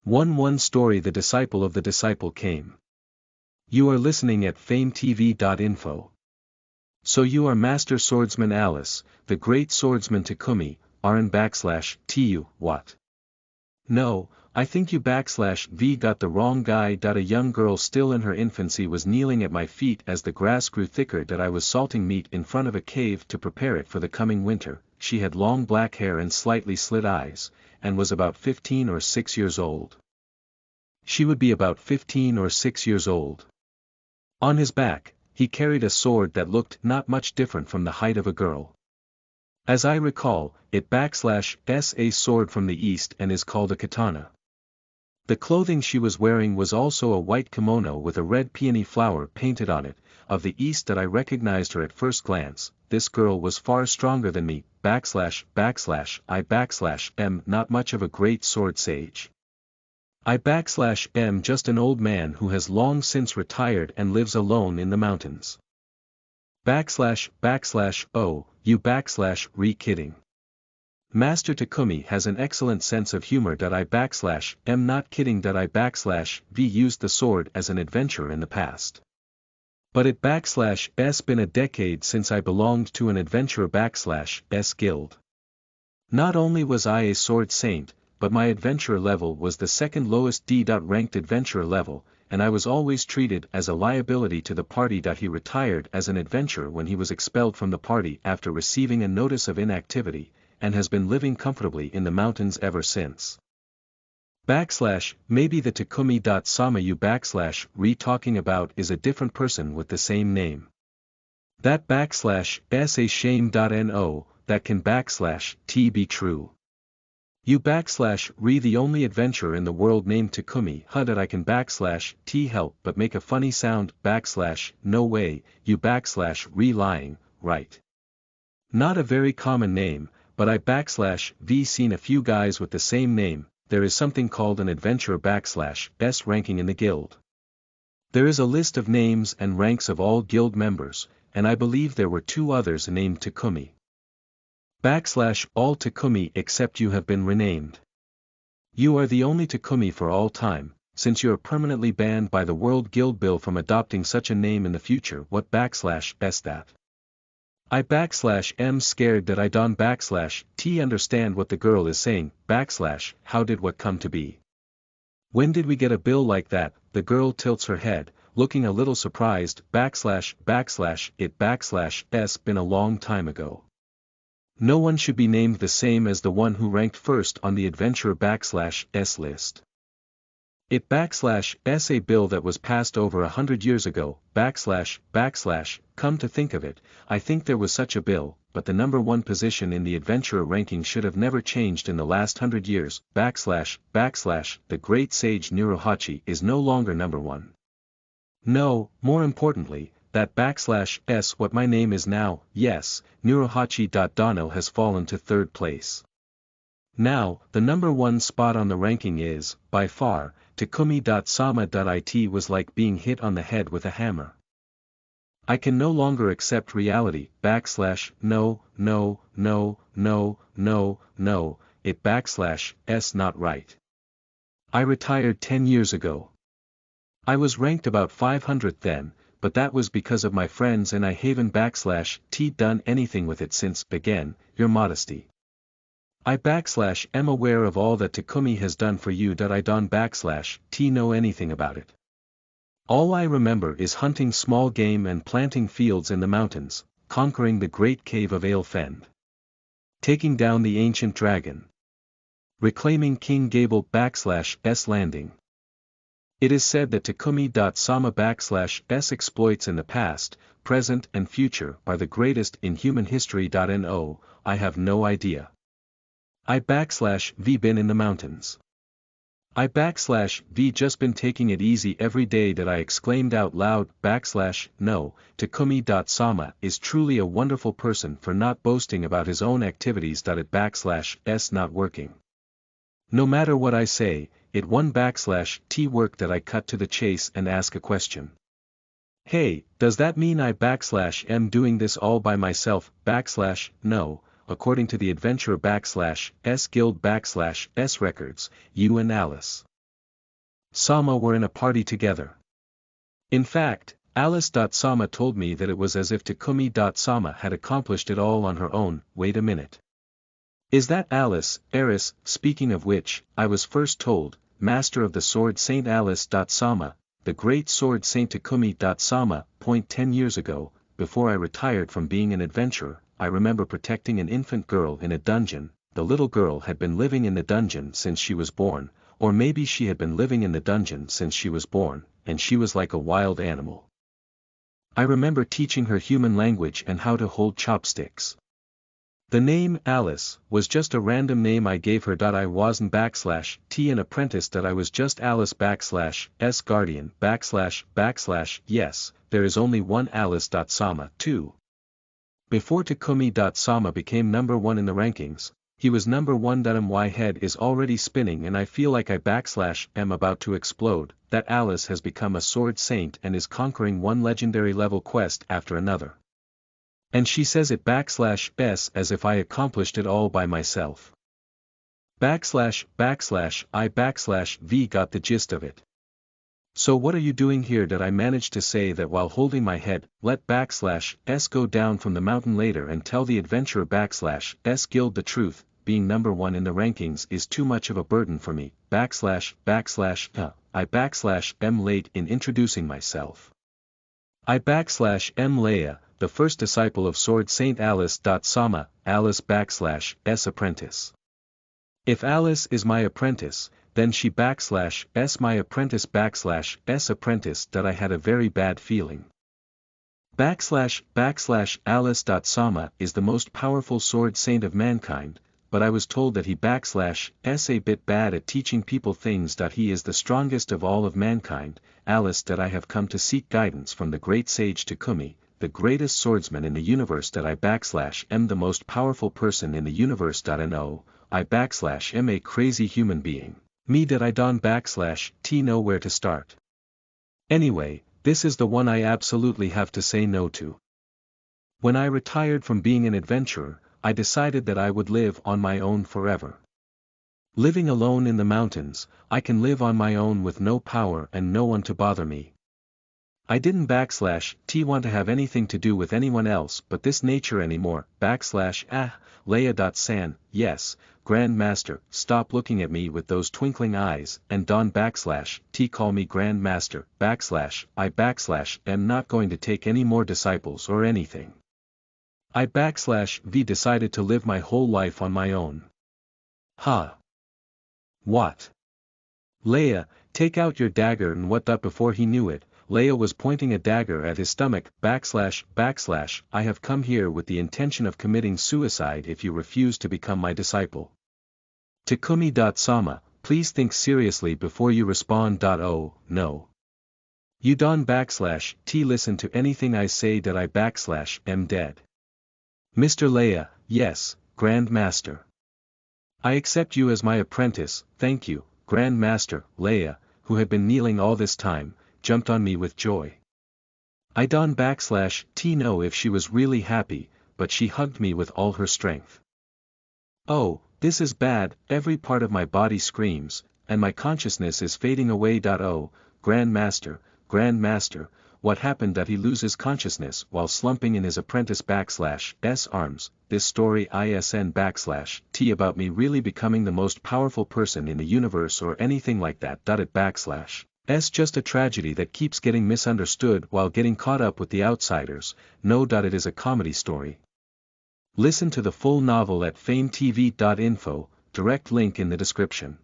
1 story. The disciple of the disciple came. You are listening at FameTV.info. So you are Master Swordsman Alice, the great swordsman Takumi, RN/TU, what? No, I think you /V got the wrong guy. A young girl still in her infancy was kneeling at my feet as the grass grew thicker. I was salting meat in front of a cave to prepare it for the coming winter. She had long black hair and slightly slit eyes, and was about 15 or 6 years old. She would be about 15 or 6 years old. On his back, he carried a sword that looked not much different from the height of a girl. As I recall, it /s a sword from the east and is called a katana. The clothing she was wearing was also a white kimono with a red peony flower painted on it. Of the east I recognized her at first glance. This girl was far stronger than me, /I/m not much of a great sword sage. I/m just an old man who has long since retired and lives alone in the mountains. /o, you /re kidding. Master Takumi has an excellent sense of humor. I/m not kidding. I/v used the sword as an adventurer in the past. But it /s been a decade since I belonged to an adventurer /s guild. Not only was I a sword saint, but my adventurer level was the second lowest D.-ranked adventurer level, and I was always treated as a liability to the party. He retired as an adventurer when he was expelled from the party after receiving a notice of inactivity, and has been living comfortably in the mountains ever since. Maybe the Takumi.sama you /re talking about is a different person with the same name. That /s a shame.no, that can /t be true. You /re the only adventurer in the world named Takumi that I can /t help but make a funny sound no way, you /re lying, right? Not a very common name, but I /v seen a few guys with the same name. There is something called an adventurer /s ranking in the guild. There is a list of names and ranks of all guild members, and I believe there were 2 others named Takumi. All Takumi except you have been renamed. You are the only Takumi for all time, since you are permanently banned by the World Guild Bill from adopting such a name in the future. What /s that? I /m scared that I don't /t understand what the girl is saying. How did what come to be? When did we get a bill like that? The girl tilts her head, looking a little surprised. It /s been a long time ago. No one should be named the same as the one who ranked first on the adventurer /s list. It /s a bill that was passed over 100 years ago. Come to think of it, I think there was such a bill, but the number 1 position in the adventurer ranking should have never changed in the last 100 years. The great sage Nurohachi is no longer number 1. No, more importantly, that /s what my name is now. Yes, Nurohachi.Dono has fallen to 3rd place. Now, the number 1 spot on the ranking is, by far, Takumi.sama.it was like being hit on the head with a hammer. I can no longer accept reality. No, it /s not right. I retired 10 years ago. I was ranked about 500th then, but that was because of my friends and I haven't /t done anything with it since. Again, your modesty. I am aware of all that Takumi has done for you. I don't /t know anything about it. All I remember is hunting small game and planting fields in the mountains, conquering the great cave of Aelfend, taking down the ancient dragon, reclaiming King Gable /s landing. It is said that Takumi.sama /s exploits in the past, present and future are the greatest in human history. No, I have no idea. I /v been in the mountains. I /v just been taking it easy every day. I exclaimed out loud. No, Takumi.sama is truly a wonderful person for not boasting about his own activities. It /s not working. No matter what I say, it one /t work. That I cut to the chase and ask a question. Hey, does that mean I am doing this all by myself? No, according to the adventurer /s guild /s records, you and Alice. Sama were in a party together. In fact, Alice.Sama told me that it was as if Takumi.Sama had accomplished it all on her own. Wait a minute. Is that Alice, heiress? Speaking of which, I was first told, master of the sword Saint Alice.Sama, the great sword Saint Takumi.Sama. 10 years ago, before I retired from being an adventurer, I remember protecting an infant girl in a dungeon. The little girl had been living in the dungeon since she was born, or maybe she had been living in the dungeon since she was born, and she was like a wild animal. I remember teaching her human language and how to hold chopsticks. The name Alice was just a random name I gave her. I wasn't /T an apprentice. I was just Alice /S guardian / yes, there is only one Alice.Sama too. Before Takumi.Sama became number 1 in the rankings, he was number 1. My head is already spinning and I feel like I am about to explode, that Alice has become a sword saint and is conquering one legendary level quest after another. And she says it /S as if I accomplished it all by myself. I /V got the gist of it. So what are you doing here? I managed to say that while holding my head. Let /S go down from the mountain later and tell the adventurer /S guild the truth. Being number 1 in the rankings is too much of a burden for me. I am late in introducing myself. I am Leia, the first disciple of Sword Saint Alice.Sama, Alice /S apprentice. If Alice is my apprentice, then she /S my apprentice /S apprentice. I had a very bad feeling. Alice.Sama is the most powerful sword saint of mankind, but I was told that he /S a bit bad at teaching people things. He is the strongest of all of mankind. Alice. I have come to seek guidance from the great sage Takumi, the greatest swordsman in the universe. I am the most powerful person in the universe. No, I am a crazy human being. Me. I don't /T know where to start. Anyway, this is the one I absolutely have to say no to. When I retired from being an adventurer, I decided that I would live on my own forever. Living alone in the mountains, I can live on my own with no power and no one to bother me. I didn't /T want to have anything to do with anyone else but this nature anymore. Leia.San, yes, Grand Master, stop looking at me with those twinkling eyes, and don't /T call me Grand Master, I am not going to take any more disciples or anything. I /V decided to live my whole life on my own. Huh? What? Leia, take out your dagger. And what? Before he knew it, Leia was pointing a dagger at his stomach. I have come here with the intention of committing suicide if you refuse to become my disciple. Takumi.Sama, please think seriously before you respond. Oh, no. You don't /T listen to anything I say. I am dead. Mr. Leia, yes, Grand Master. I accept you as my apprentice. Thank you, Grand Master. Leia, who had been kneeling all this time, jumped on me with joy. I don't /T know if she was really happy, but she hugged me with all her strength. Oh, this is bad. Every part of my body screams, and my consciousness is fading away. Oh, Grand Master, what happened? He loses consciousness while slumping in his apprentice /S arms. This story isn /T about me really becoming the most powerful person in the universe or anything like that. It /S just a tragedy that keeps getting misunderstood while getting caught up with the outsiders. No. It is a comedy story. Listen to the full novel at FameTV.info, direct link in the description.